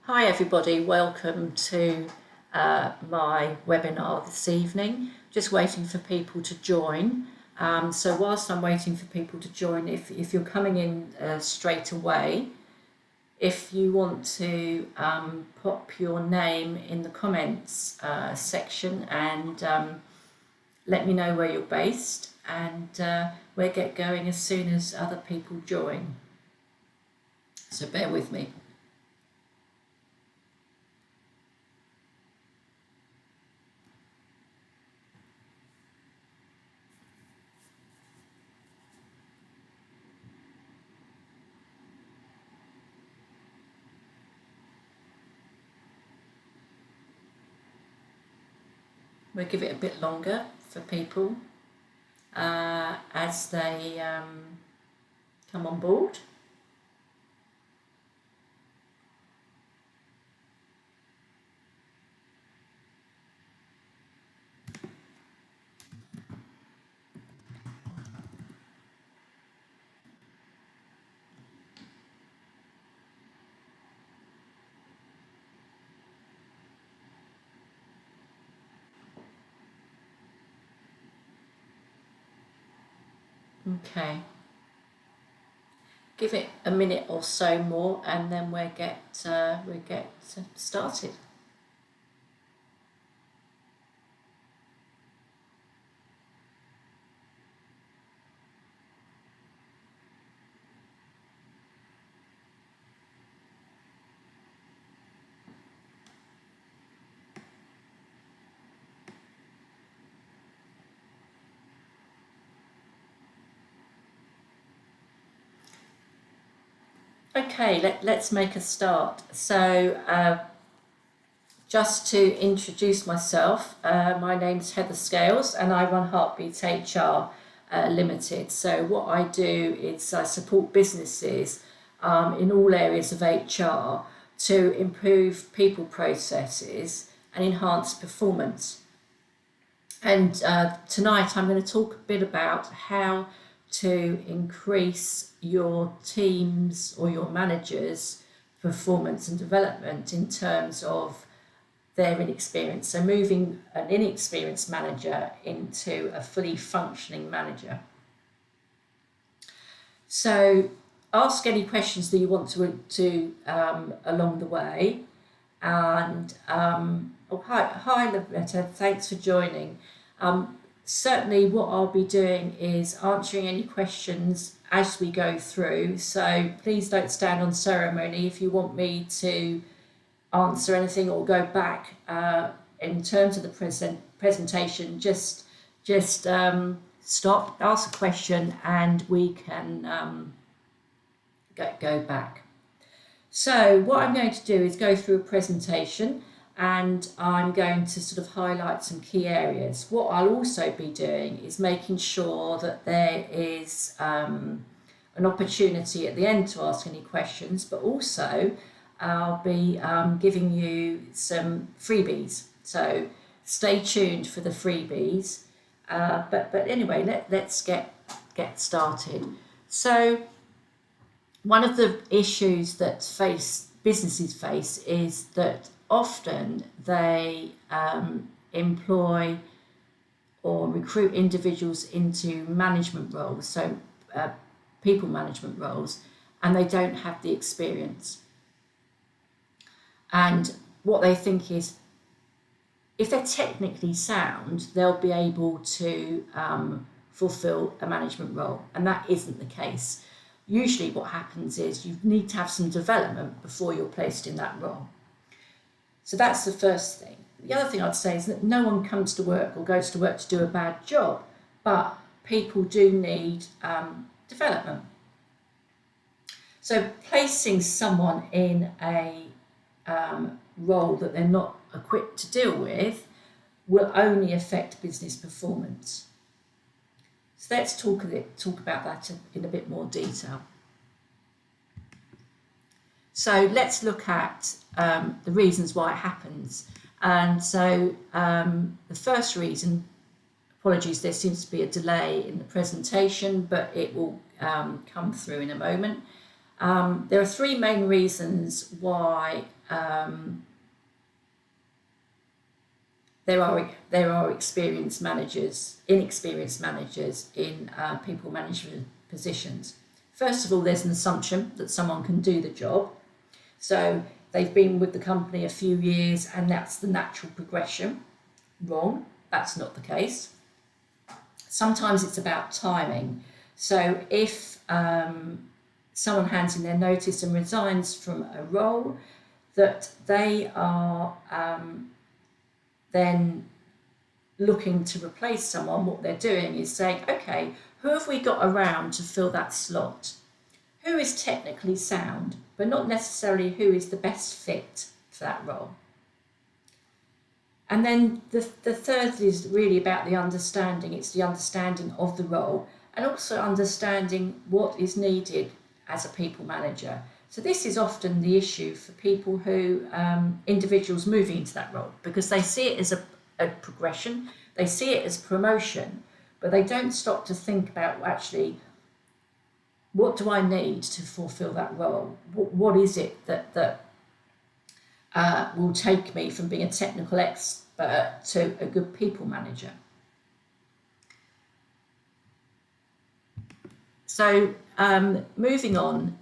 Hi everybody, welcome to my webinar this evening. Just waiting for people to join. So whilst I'm waiting for people to join, if you're coming in straight away, if you want to pop your name in the comments section and let me know where you're based, and we'll get going as soon as other people join. So bear with me. We'll give it a bit longer for people as they come on board. Okay, give it a minute or so more, and then we'll get started. Okay, let's make a start. So just to introduce myself, my name's Heather Scales and I run Heartbeat HR Limited. So what I do is I support businesses in all areas of HR to improve people processes and enhance performance. And tonight I'm going to talk a bit about how to increase your team's or your manager's performance and development in terms of their inexperience. So moving an inexperienced manager into a fully functioning manager. So ask any questions that you want to along the way. And hi Loretta, thanks for joining. Certainly what I'll be doing is answering any questions as we go through, so please don't stand on ceremony. If you want me to answer anything or go back in terms of the presentation, just stop, ask a question, and we can go back. So what I'm going to do is go through a presentation, and I'm going to sort of highlight some key areas. What I'll also be doing is making sure that there is an opportunity at the end to ask any questions, but also I'll be giving you some freebies. So stay tuned for the freebies. But anyway, let's get started. So one of the issues that businesses face is that often they employ or recruit individuals into management roles, so people management roles, and they don't have the experience. And what they think is, if they're technically sound, they'll be able to fulfill a management role, and that isn't the case. Usually what happens is you need to have some development before you're placed in that role. So that's the first thing. The other thing I'd say is that no one comes to work or goes to work to do a bad job, but people do need development. So placing someone in a role that they're not equipped to deal with will only affect business performance. So let's talk about that in a bit more detail. So let's look at the reasons why it happens. And so the first reason, apologies, there seems to be a delay in the presentation, but it will come through in a moment. There are three main reasons why there are inexperienced managers in people management positions. First of all, there's an assumption that someone can do the job. So they've been with the company a few years and that's the natural progression. Wrong, that's not the case. Sometimes it's about timing. So if someone hands in their notice and resigns from a role, that they are then looking to replace someone, what they're doing is saying, okay, who have we got around to fill that slot? Who is technically sound, but not necessarily who is the best fit for that role? And then the third is really about the understanding. It's the understanding of the role and also understanding what is needed as a people manager. So this is often the issue for people who, individuals moving into that role, because they see it as a progression, they see it as promotion, but they don't stop to think about actually, what do I need to fulfill that role? What is it that will take me from being a technical expert to a good people manager? So moving on,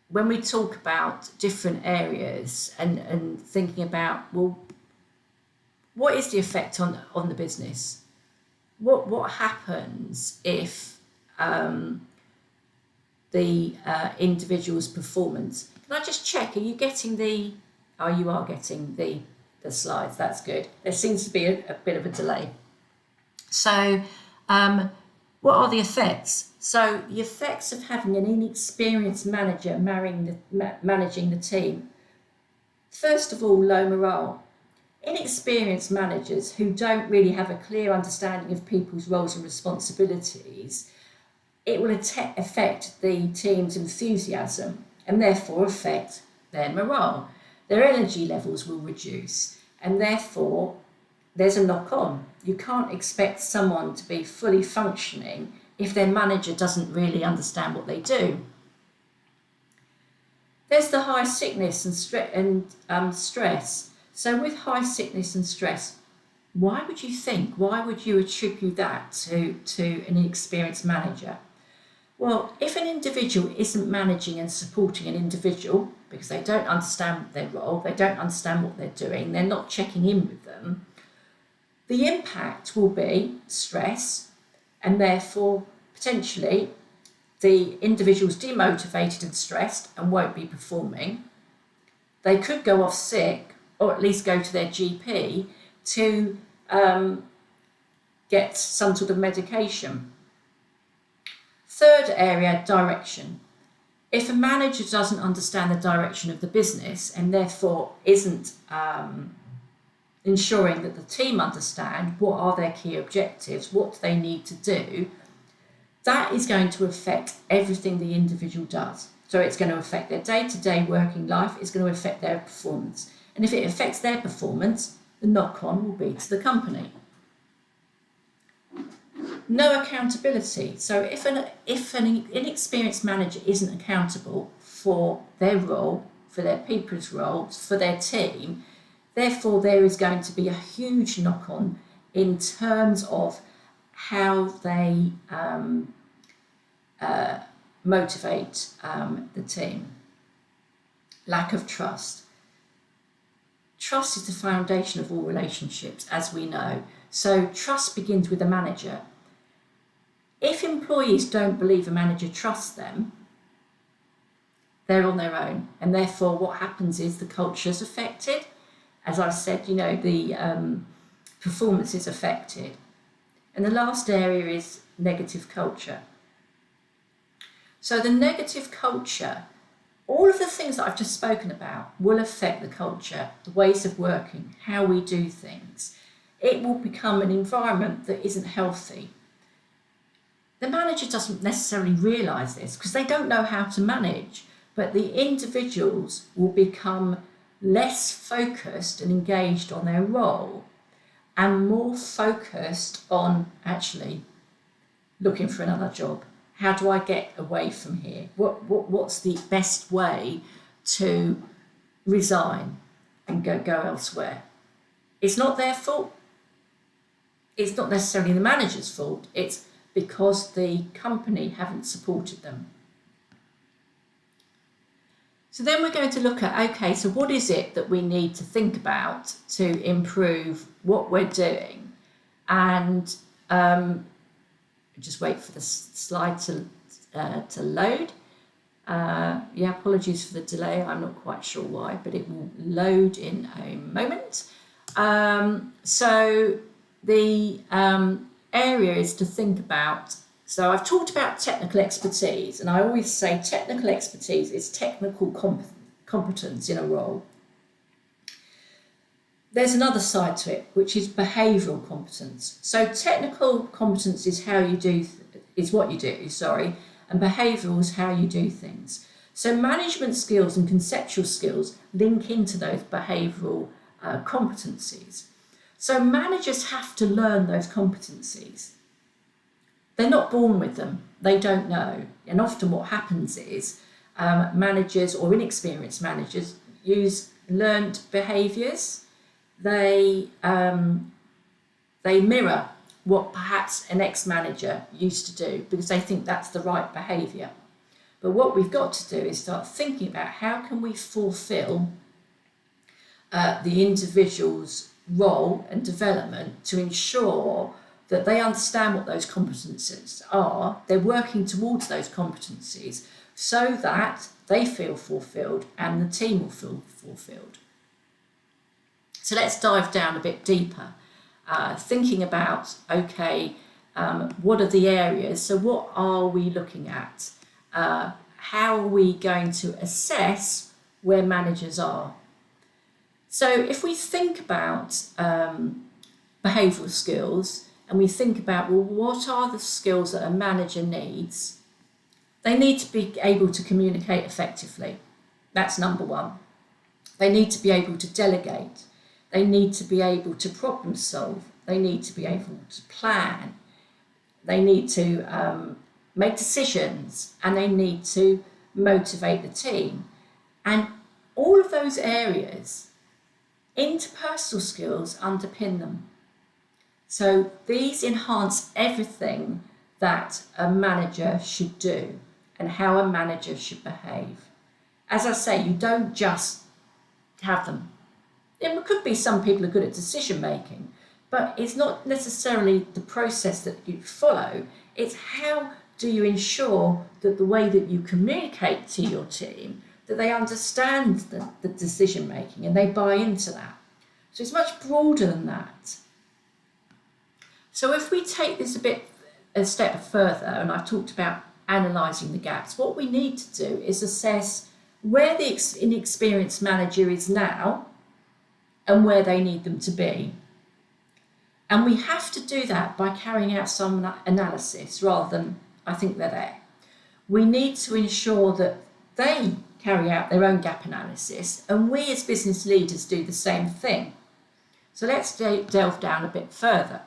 when we talk about different areas and thinking about, well, what is the effect on the business? What happens if the individual's performance? Can I just check, are you getting you are getting the slides, that's good. There seems to be a bit of a delay. So what are the effects? So the effects of having an inexperienced manager managing the team. First of all, low morale. Inexperienced managers who don't really have a clear understanding of people's roles and responsibilities, it will affect the team's enthusiasm and therefore affect their morale. Their energy levels will reduce and therefore there's a knock-on. You can't expect someone to be fully functioning if their manager doesn't really understand what they do. There's the high sickness and stress. So with high sickness and stress, why would you attribute that to an inexperienced manager? Well, if an individual isn't managing and supporting an individual because they don't understand their role, they don't understand what they're doing, they're not checking in with them, the impact will be stress, and therefore potentially the individual's demotivated and stressed and won't be performing. They could go off sick or at least go to their GP to get some sort of medication. Third area, direction. If a manager doesn't understand the direction of the business and therefore isn't ensuring that the team understand what are their key objectives, what do they need to do, that is going to affect everything the individual does. So it's going to affect their day-to-day working life, it's going to affect their performance. And if it affects their performance, the knock-on will be to the company. No accountability. So if an inexperienced manager isn't accountable for their role, for their people's roles, for their team, therefore there is going to be a huge knock-on in terms of how they motivate the team. Lack of trust. Trust is the foundation of all relationships, as we know. So trust begins with the manager. If employees don't believe a manager trusts them, they're on their own. And therefore what happens is the culture is affected. As I've said, the performance is affected. And the last area is negative culture. So the negative culture, all of the things that I've just spoken about will affect the culture, the ways of working, how we do things. It will become an environment that isn't healthy. The manager doesn't necessarily realise this because they don't know how to manage, but the individuals will become less focused and engaged on their role and more focused on actually looking for another job. How do I get away from here? What's the best way to resign and go elsewhere. It's not their fault. It's not necessarily the manager's fault. It's because the company haven't supported them. So then we're going to look at, okay, so what is it that we need to think about to improve what we're doing? And just wait for the slide to load. Yeah, apologies for the delay. I'm not quite sure why, but it will load in a moment. So the area is to think about. So I've talked about technical expertise, and I always say technical expertise is technical competence in a role. There's another side to it, which is behavioural competence. So technical competence is how you do, is what you do, sorry, and behavioural is how you do things. So management skills and conceptual skills link into those behavioural competencies. So managers have to learn those competencies. They're not born with them, they don't know. And often what happens is managers or inexperienced managers use learned behaviours. They mirror what perhaps an ex-manager used to do because they think that's the right behaviour. But what we've got to do is start thinking about how can we fulfil the individual's role and development to ensure that they understand what those competencies are, they're working towards those competencies so that they feel fulfilled and the team will feel fulfilled. So let's dive down a bit deeper, thinking about, okay, what are the areas? So what are we looking at? How are we going to assess where managers are? So if we think about behavioural skills, and we think about, well, what are the skills that a manager needs? They need to be able to communicate effectively. That's number one. They need to be able to delegate. They need to be able to problem solve. They need to be able to plan. They need to make decisions, and they need to motivate the team. And all of those areas, interpersonal skills underpin them. So these enhance everything that a manager should do and how a manager should behave. As I say, you don't just have them. There could be some people who are good at decision making, but it's not necessarily the process that you follow. It's how do you ensure that the way that you communicate to your team, that they understand the decision making and they buy into that. So it's much broader than that. So if we take this a step further, and I've talked about analysing the gaps, what we need to do is assess where the inexperienced manager is now and where they need them to be. And we have to do that by carrying out some analysis rather than I think they're there. We need to ensure that they carry out their own gap analysis and we as business leaders do the same thing. So let's delve down a bit further.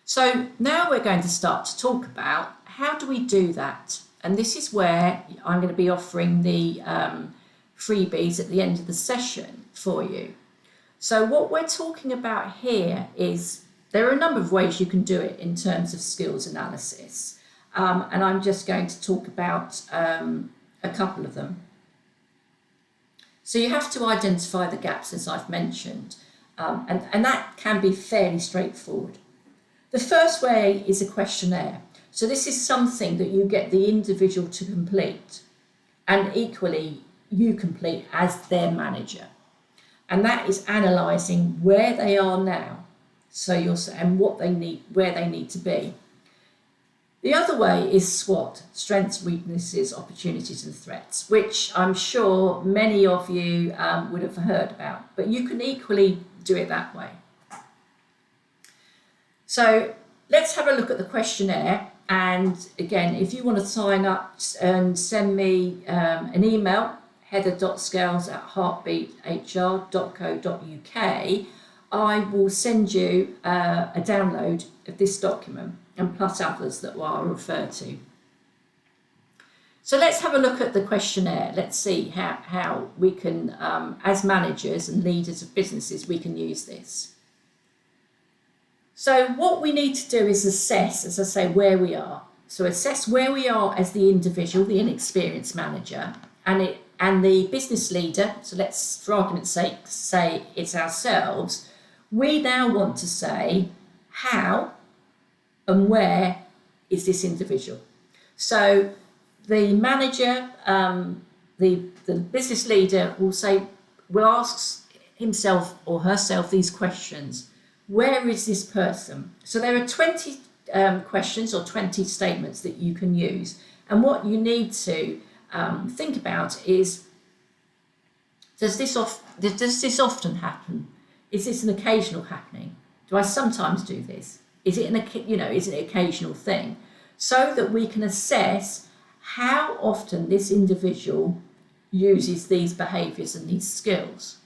So now we're going to start to talk about how do we do that? And this is where I'm going to be offering the freebies at the end of the session for you. So what we're talking about here is there are a number of ways you can do it in terms of skills analysis. And I'm just going to talk about a couple of them. So you have to identify the gaps, as I've mentioned, and that can be fairly straightforward. The first way is a questionnaire. So this is something that you get the individual to complete, and equally you complete as their manager. And that is analysing where they are now, and what they need, where they need to be. The other way is SWOT, strengths, weaknesses, opportunities and threats, which I'm sure many of you would have heard about, but you can equally do it that way. So let's have a look at the questionnaire. And again, if you want to sign up and send me an email, heather.scales@heartbeathr.co.uk, I will send you a download of this document and plus others that I'll refer to. So let's have a look at the questionnaire. Let's see how we can, as managers and leaders of businesses, we can use this. So what we need to do is assess, as I say, where we are. So assess where we are as the individual, the inexperienced manager, and the business leader. So let's, for argument's sake, say it's ourselves. We now want to say how and where is this individual. So the manager, the business leader will ask himself or herself these questions. Where is this person? So there are 20 questions or 20 statements that you can use. And what you need to think about is, does this often happen? Is this an occasional happening? Do I sometimes do this? Is it is it an occasional thing? So that we can assess how often this individual uses these behaviours and these skills.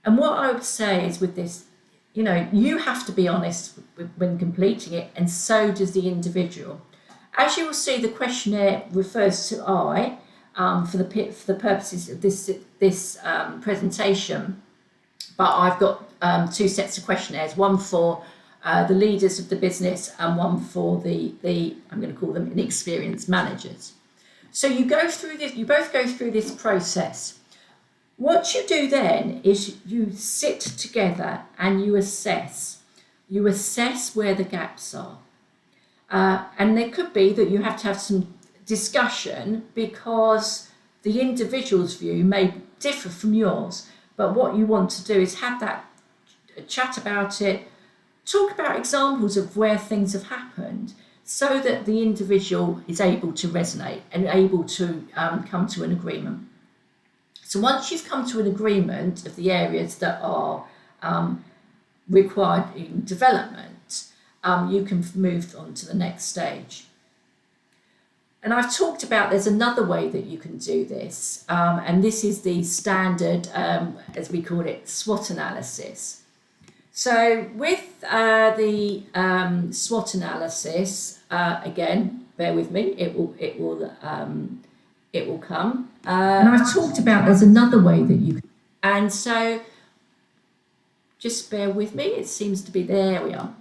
And what I would say is with this, you have to be honest when completing it, and so does the individual. As you will see, the questionnaire refers to I for the purposes of this presentation, but I've got two sets of questionnaires, one for the leaders of the business and one for the I'm going to call them inexperienced managers. So you both go through this process. What you do then is you sit together and you assess where the gaps are. And there could be that you have to have some discussion because the individual's view may differ from yours. But what you want to do is have that chat about it, talk about examples of where things have happened so that the individual is able to resonate and able to come to an agreement. So once you've come to an agreement of the areas that are required in development, you can move on to the next stage. And I've talked about there's another way that you can do this, and this is the standard, as we call it, SWOT analysis. So with the SWOT analysis, again, bear with me, it will come. And I've talked about there's another way that you can. And so just bear with me. It seems to be, there we are.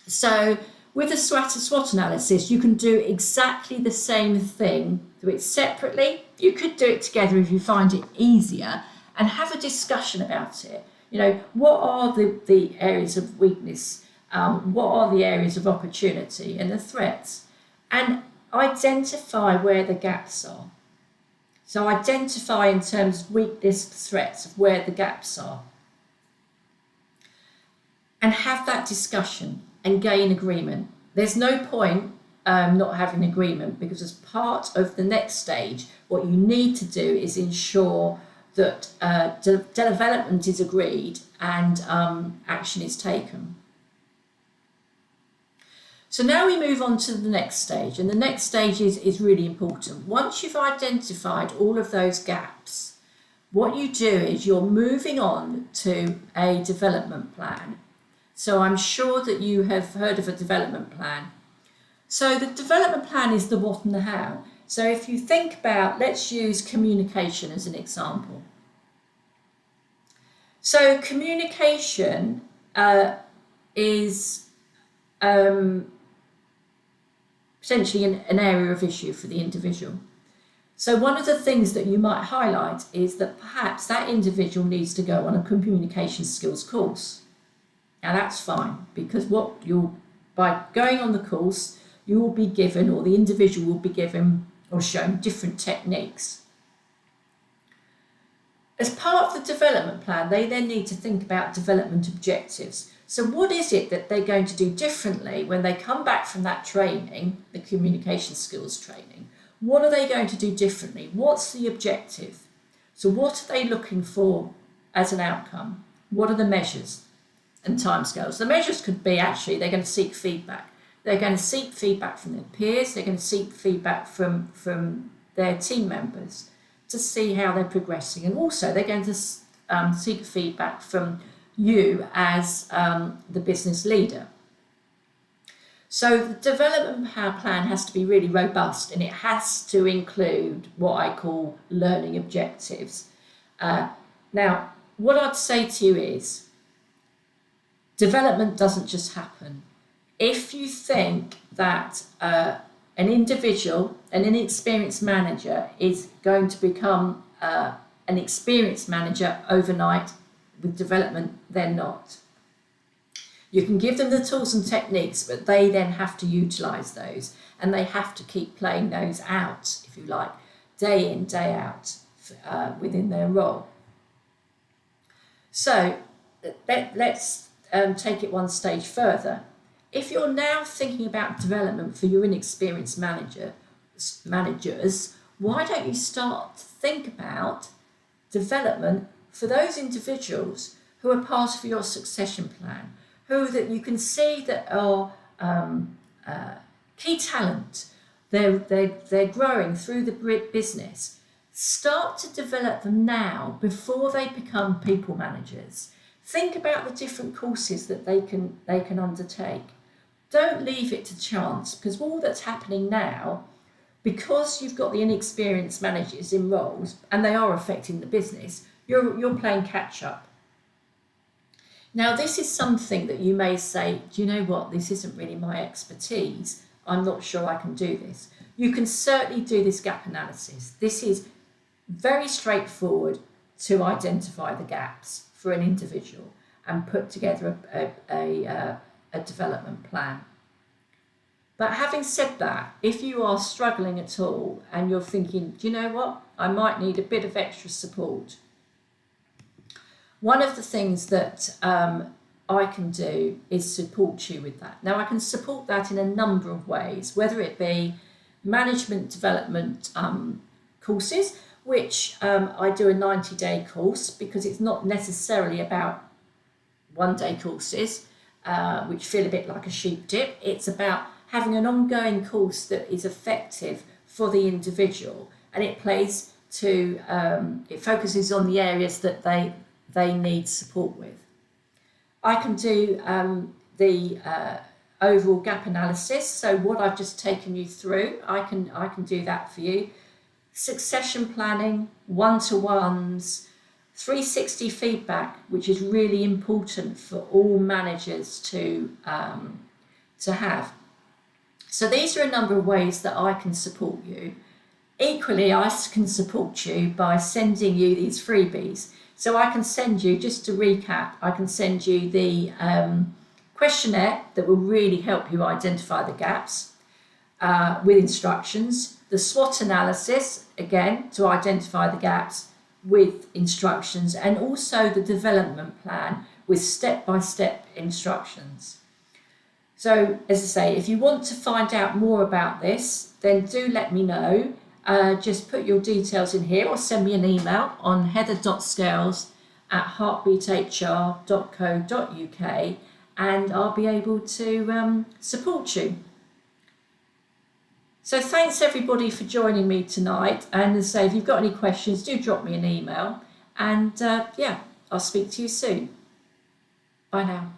So with a SWOT analysis, you can do exactly the same thing. Do it separately. You could do it together if you find it easier and have a discussion about it. What are the areas of weakness? What are the areas of opportunity and the threats? And identify where the gaps are. So identify in terms of weakness, threats, of where the gaps are. And have that discussion and gain agreement. There's no point not having agreement, because as part of the next stage, what you need to do is ensure that development is agreed and action is taken. So now we move on to the next stage, and the next stage is really important. Once you've identified all of those gaps, what you do is you're moving on to a development plan. So I'm sure that you have heard of a development plan. So the development plan is the what and the how. So if you think about, let's use communication as an example. So communication is potentially an area of issue for the individual. So one of the things that you might highlight is that perhaps that individual needs to go on a communication skills course. Now that's fine, because by going on the course, you will be given, or the individual will be given or shown, different techniques. As part of the development plan, they then need to think about development objectives. So what is it that they're going to do differently when they come back from that training, the communication skills training? What are they going to do differently? What's the objective? So what are they looking for as an outcome? What are the measures and timescales? The measures could be, actually, they're going to seek feedback. They're going to seek feedback from their peers. They're going to seek feedback from their team members to see how they're progressing. And also they're going to seek feedback from you as the business leader. So the development plan has to be really robust, and it has to include what I call learning objectives. Now, what I'd say to you is development doesn't just happen. If you think that an individual, an inexperienced manager, is going to become an experienced manager overnight with development, they're not. You can give them the tools and techniques, but they then have to utilise those, and they have to keep playing those out, if you like, day in, day out within their role. So let's take it one stage further. If you're now thinking about development for your inexperienced managers, why don't you start to think about development for those individuals who are part of your succession plan, who that you can see that are key talent. They're growing through the business. Start to develop them now before they become people managers. Think about the different courses that they can undertake. Don't leave it to chance, because all that's happening now, because you've got the inexperienced managers in roles and they are affecting the business, you're playing catch up. Now, this is something that you may say, do you know what, this isn't really my expertise. I'm not sure I can do this. You can certainly do this gap analysis. This is very straightforward to identify the gaps for an individual and put together a development plan. But having said that, if you are struggling at all and you're thinking, do you know what, I might need a bit of extra support, one of the things that I can do is support you with that. Now, I can support that in a number of ways, whether it be management development courses, which I do a 90-day course, because it's not necessarily about one-day courses, which feel a bit like a sheep dip. It's about having an ongoing course that is effective for the individual, and it plays to, it focuses on the areas that they need support with. I can do the overall gap analysis, so what I've just taken you through, I can do that for you. Succession planning, one-to-ones, 360 feedback, which is really important for all managers to have. So these are a number of ways that I can support you. Equally, I can support you by sending you these freebies. So I can send you, just to recap, I can send you the questionnaire that will really help you identify the gaps with instructions, the SWOT analysis, again, to identify the gaps with instructions, and also the development plan with step-by-step instructions. So, as I say, if you want to find out more about this, then do let me know. Just put your details in here or send me an email on heather.scales@heartbeathr.co.uk, and I'll be able to support you. So thanks everybody for joining me tonight, and as I say, if you've got any questions, do drop me an email, and I'll speak to you soon. Bye now.